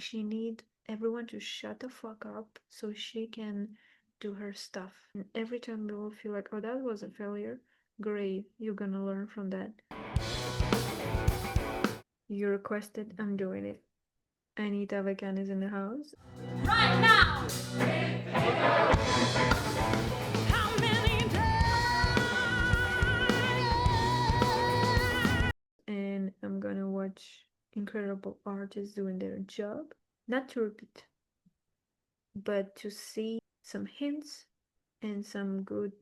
She need everyone to shut the fuck up so she can do her stuff. And every time they will feel like, oh, that was a failure. Great, you're gonna learn from that. You requested, I'm doing it. Anita Avakian is in the house. Right now! How many times? And I'm gonna watch incredible artists doing their job. Not to repeat, but to see some hints and some good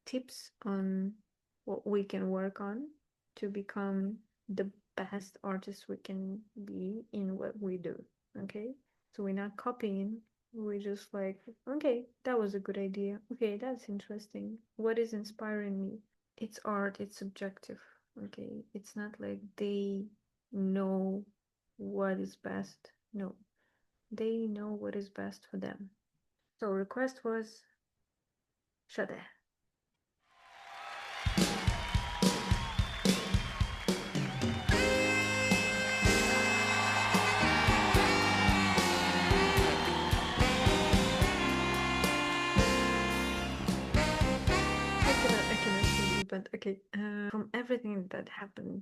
tips on what we can work on to become the best artists we can be in what we do. Okay, so we're not copying, we're just like, okay, that was a good idea, okay, that's interesting, what is inspiring me? It's art, it's subjective. Okay, it's not like they know what is best. No, they know what is best for them. So request was Sade. I cannot see you, but okay. From everything that happened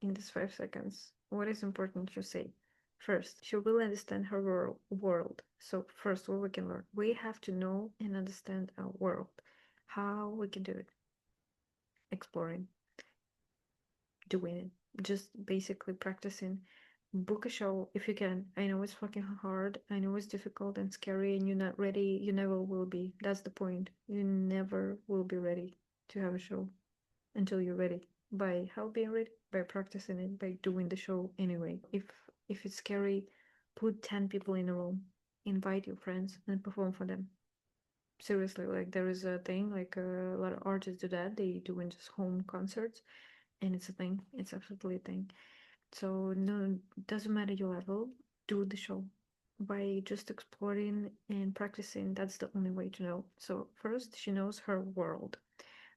in these 5 seconds, what is important to say? First, she will understand her world. So first, what we can learn, we have to know and understand our world. How we can do it? Exploring, doing it, just basically practicing. Book a show if you can. I know it's fucking hard. I know it's difficult and scary, and you're not ready. You never will be. That's the point. You never will be ready to have a show until you're ready. By how being ready? By practicing it, by doing the show anyway. If it's scary, put 10 people in a room, invite your friends, and perform for them. Seriously, like there is a thing, like a lot of artists do that. They do in just home concerts, and it's a thing. It's absolutely a thing. So no, doesn't matter your level, do the show. By just exploring and practicing, that's the only way to know. So first, she knows her world.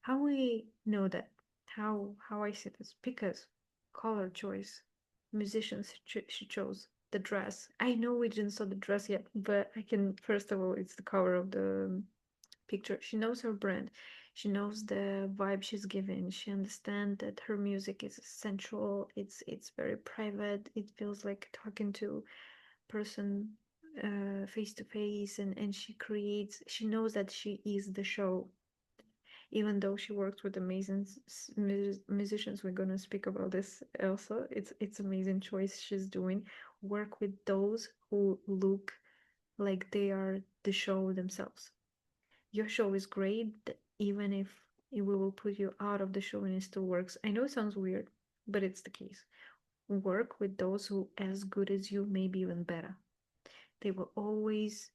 How we know that? How I see this? Because color choice, musicians she chose, the dress. I know we didn't saw the dress yet, but I can. First of all, it's the cover of the picture. She knows her brand. She knows the vibe she's giving. She understands that her music is sensual. It's very private. It feels like talking to person face to face, and she creates. She knows that she is the show. Even though she works with amazing musicians, we're gonna speak about this also. It's amazing choice she's doing. Work with those who look like they are the show themselves. Your show is great, even if it will put you out of the show and it still works. I know it sounds weird, but it's the case. Work with those who as good as you, maybe even better. They will always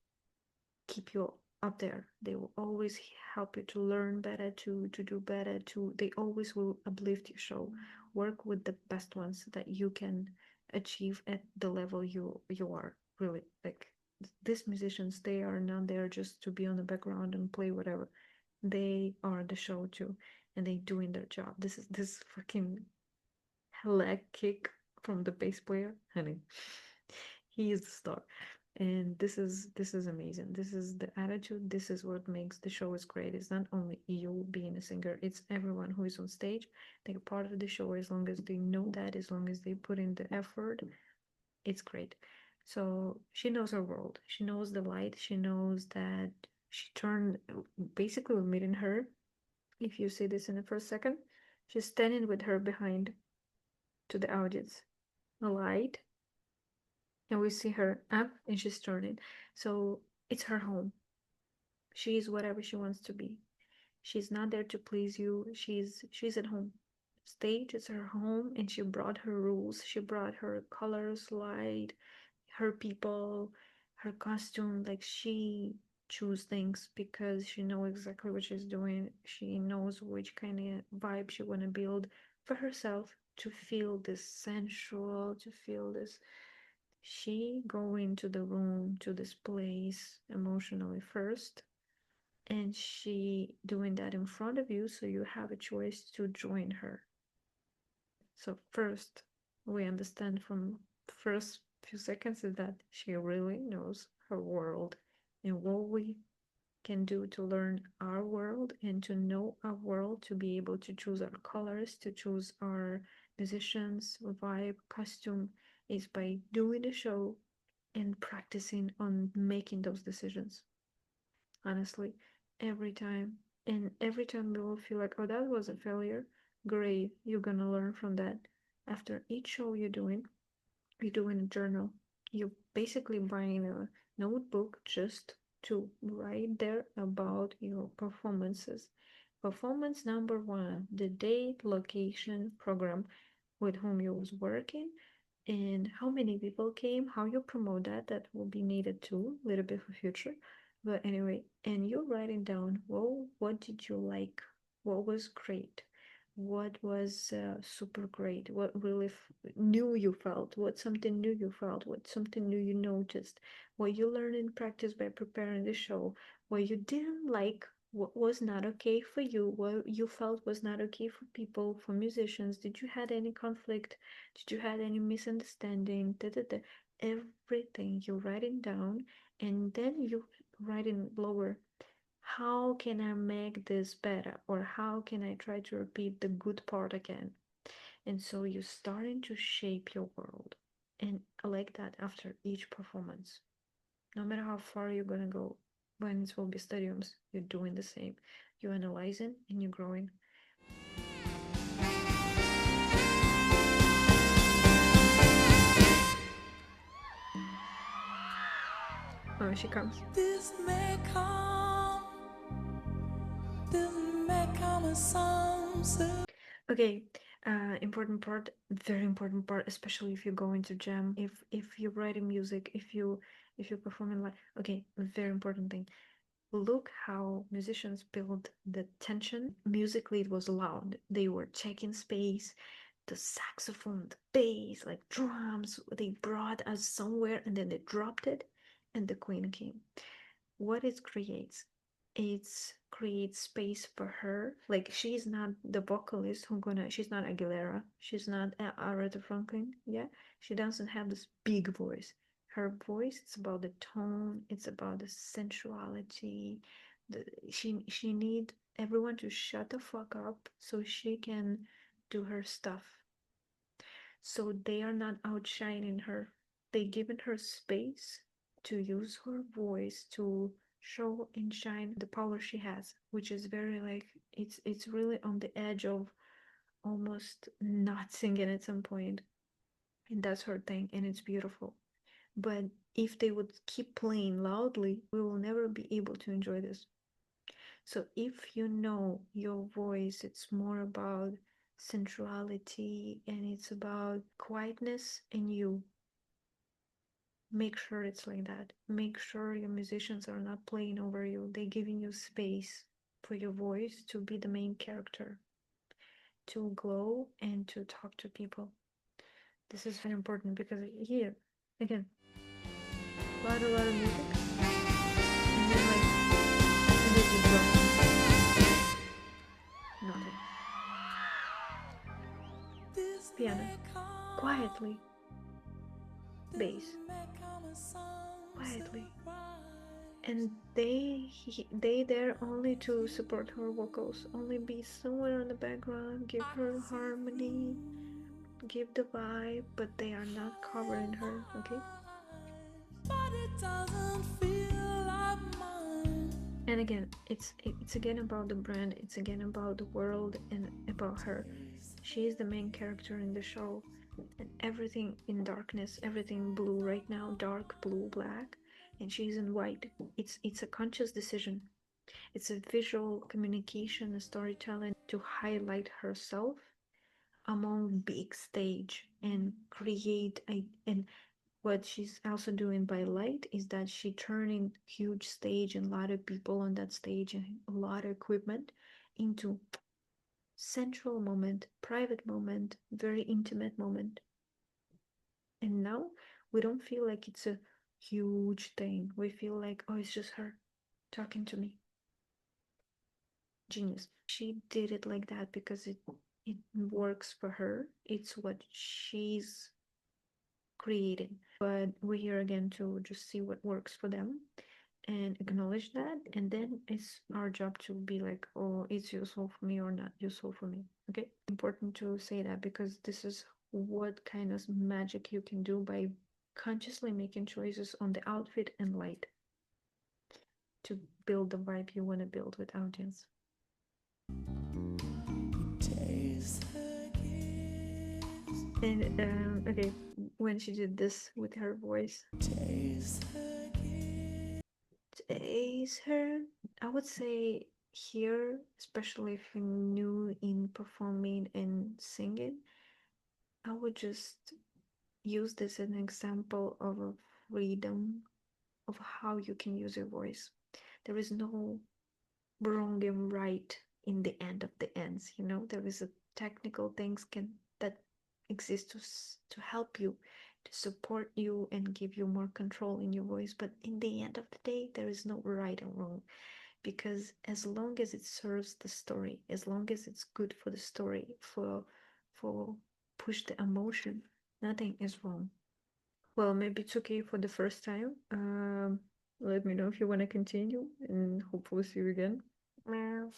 keep you up there. They will always help you to learn better, to do better, to they always will uplift your show. Work with the best ones that you can achieve at the level you are. Really, like these musicians, they are not there just to be on the background and play whatever. They are the show too, and they doing their job. This fucking leg kick from the bass player, honey. He is the star. And this is amazing. This is the attitude. This is what makes the show is great. It's not only you being a singer, it's everyone who is on stage. They're part of the show. As long as they know that, as long as they put in the effort, it's great. So she knows her world. She knows the light. She knows that she turned, basically we're meeting her. If you see this in the first second, she's standing with her behind to the audience. The light, and we see her up and she's turning. So it's her home. She is whatever she wants to be. She's not there to please you. She's at home. Stage is her home, and she brought her rules. She brought her colors, light, her people, her costume. Like she choose things because she knows exactly what she's doing. She knows which kind of vibe she want to build for herself to feel this sensual, to feel this. She go into the room, to this place emotionally first, and she doing that in front of you, so you have a choice to join her. So first, we understand from first few seconds is that she really knows her world and what we can do to learn our world and to know our world, to be able to choose our colors, to choose our musicians, vibe, costume, is by doing the show and practicing on making those decisions. Honestly, every time. And every time we will feel like, oh, that was a failure. Great, you're gonna learn from that. After each show you're doing a journal. You're basically buying a notebook just to write there about your performances. Performance number one, the date, location, program with whom you was working, and how many people came, how you promote that. That will be needed too, a little bit for future. But anyway, and you're writing down, well, what did you like? What was great? What was super great? What really new you felt? What something new you felt? What something new you noticed? What you learned in practice by preparing the show? What you didn't like? What was not okay for you? What you felt was not okay for people, for musicians? Did you had any conflict? Did you had any misunderstanding? Da, da, da. Everything you writing down, and then you writing lower, how can I make this better? Or how can I try to repeat the good part again? And so you're starting to shape your world. And I like that after each performance. No matter how far you're gonna go, when it will be stadiums, you're doing the same. You're analyzing and you're growing. Oh, she comes. This may come, this may come as some Okay, important part, very important part, especially if you're going to jam, if you're writing music, if you're performing live. Okay, very important thing. Look how musicians build the tension. Musically, it was loud. They were checking space, the saxophone, the bass, like drums. They brought us somewhere and then they dropped it, and the queen came. What it creates, it's creates space for her. Like she's not the vocalist who gonna, she's not Aguilera, she's not Aretha Franklin. Yeah, she doesn't have this big voice. Her voice, it's about the tone, it's about the sensuality. She need everyone to shut the fuck up so she can do her stuff. So they are not outshining her. They given her space to use her voice to show and shine the power she has, which is very like, it's really on the edge of almost not singing at some point. And that's her thing, and it's beautiful. But if they would keep playing loudly, we will never be able to enjoy this. So if you know your voice, it's more about sensuality and it's about quietness in you. Make sure it's like that. Make sure your musicians are not playing over you. They're giving you space for your voice to be the main character, to glow and to talk to people. This is very important because here, again, a lot of music, and then like, and then you drop nothing. Piano, quietly, bass, quietly, and they there only to support her vocals, only be somewhere in the background, give her harmony, give the vibe, but they are not covering her. Okay. but it doesn't feel like mine. And again, it's again about the brand, it's again about the world and about her. She is the main character in the show, and everything in darkness, everything blue right now, dark blue, black, and she's in white. It's a conscious decision. It's a visual communication and storytelling to highlight herself among big stage and create a, and what she's also doing by light is that she turning huge stage and a lot of people on that stage and a lot of equipment into central moment, private moment, very intimate moment. And now we don't feel like it's a huge thing. We feel like, oh, it's just her talking to me. Genius. She did it like that because it works for her. It's what she's creating. But we're here again to just see what works for them and acknowledge that, and then it's our job to be like, oh, it's useful for me or not useful for me. Okay, important to say that, because this is what kind of magic you can do by consciously making choices on the outfit and light to build the vibe you want to build with audience. Taste her kiss, And okay, when she did this with her voice, taste her kiss. is her, I would say here, especially if you're new in performing and singing, I would just use this as an example of a freedom of how you can use your voice. There is no wrong and right in the end of the ends. There is a technical things that exist to help you, to support you and give you more control in your voice. But in the end of the day, there is no right and wrong, because as long as it serves the story, as long as it's good for the story, for push the emotion, nothing is wrong. Well, maybe it's okay for the first time. Let me know if you want to continue, and hopefully see you again. Meow.